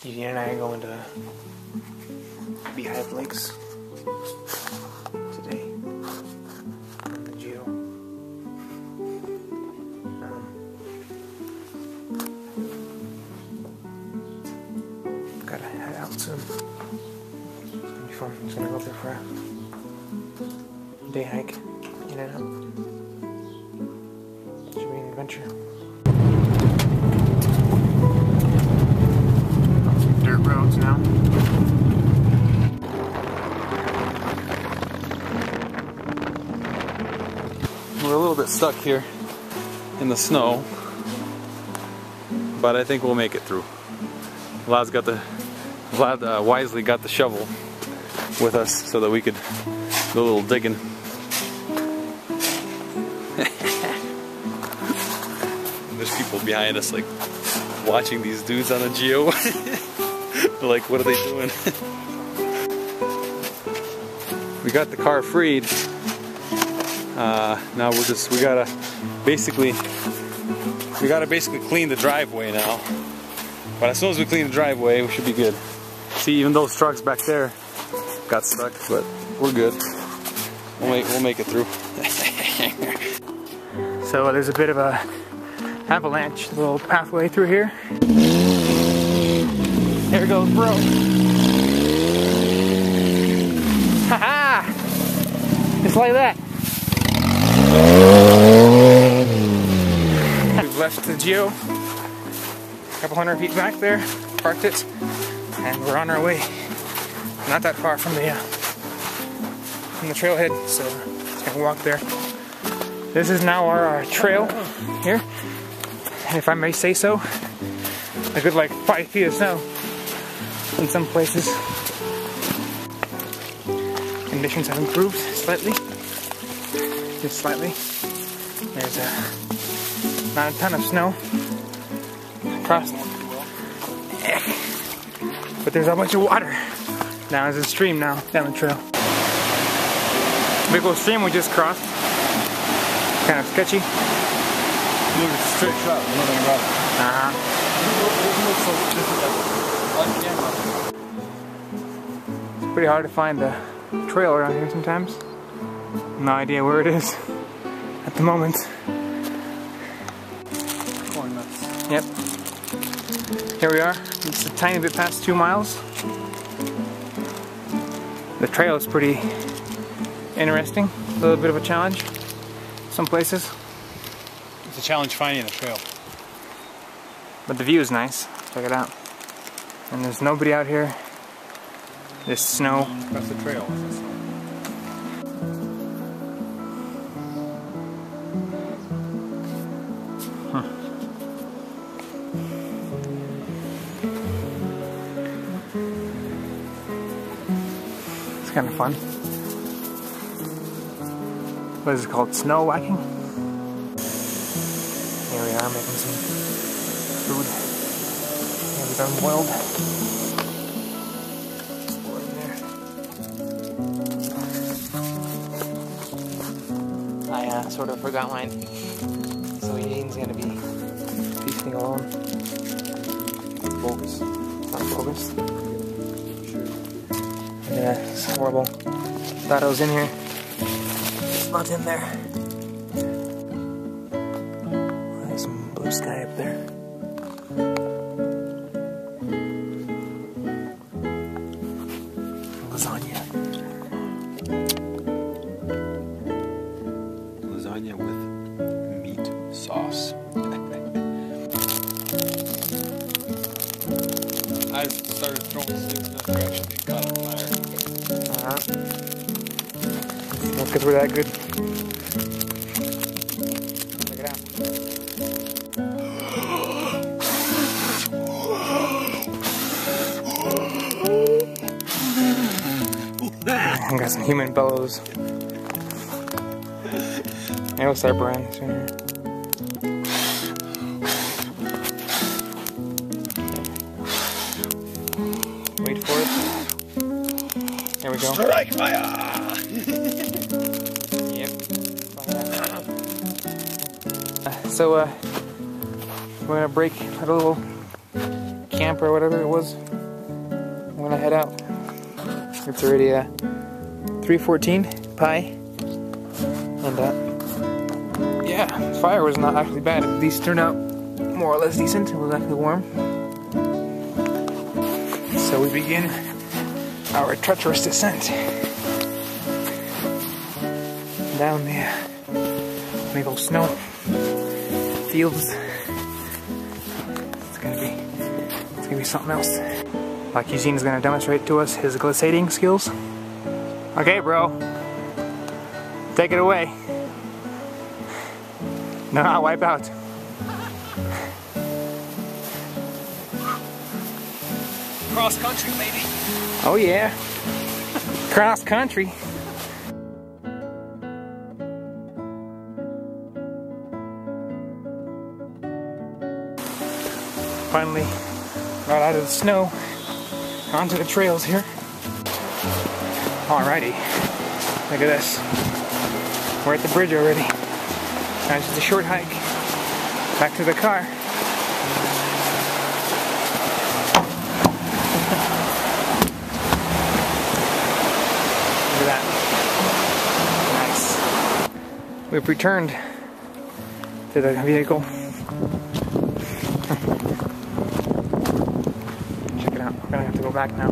Edie and I are going to Beehive Lakes today on the Geo. Gotta head out soon. It's gonna be fun. I'm just gonna go up there for a day hike, in and out. Should be an adventure. Dirt roads now. We're a little bit stuck here in the snow, but I think we'll make it through. Vlad wisely got the shovel with us so that we could do a little digging. There's people behind us like watching these dudes on a Geo. Like, what are they doing? We got the car freed. Now we gotta basically clean the driveway now. But as soon as we clean the driveway, we should be good. See, even those trucks back there got stuck, but we're good. We'll make it through. So there's a bit of a avalanche, little pathway through here. There goes bro. Haha! Just like that. We've left the Geo, a couple hundred feet back there, parked it, and we're on our way. Not that far from the trailhead, so just gonna walk there. This is now our trail here, and if I may say so, a good like 5 feet of snow in some places. Conditions have improved slightly, just slightly. There's not a ton of snow across, but there's a bunch of water. Now there's a stream now down the trail. Big old stream we just crossed. Kind of sketchy. Look, it's a straight shot, nothing about it. It's pretty hard to find the trail around here sometimes. No idea where it is at the moment. Corn nuts. Yep. Here we are. It's a tiny bit past 2 miles. The trail is pretty interesting. A little bit of a challenge. Some places. It's a challenge finding a trail. But the view is nice. Check it out. And there's nobody out here. There's snow. That's the trail. It's kind of fun. What is it called? Snow whacking? Here we are making some food. Maybe they're boiled. Pour it in there. I sort of forgot mine. So Yane's gonna be feasting alone. Bogus. Not bogus. Yeah, it's horrible. Thought I was in here. Not in there. There's some blue sky up there. Lasagna. Lasagna with meat sauce. I started throwing sticks in that direction, they caught on fire. That's because we're that good. Check it out. I got some human bellows. It'll start burning soon. Wait for it. There we go. Strike fire! Yep. So we're gonna break a little camp camper or whatever it was. I'm gonna head out. It's already 3:14 pi, and yeah, the fire was not actually bad. These turned out more or less decent. It was actually warm. So we begin our treacherous descent down the maple snow fields. It's gonna be something else. Like Eugene's gonna demonstrate to us his glissading skills. Okay, bro, take it away. No, I'll wipe out. Cross country, baby. Oh yeah, cross country. Finally got out of the snow, onto the trails here. Alrighty, look at this. We're at the bridge already. Now it's just a short hike back to the car. Look at that. Nice. We've returned to the vehicle. Check it out. We're gonna have to go back now.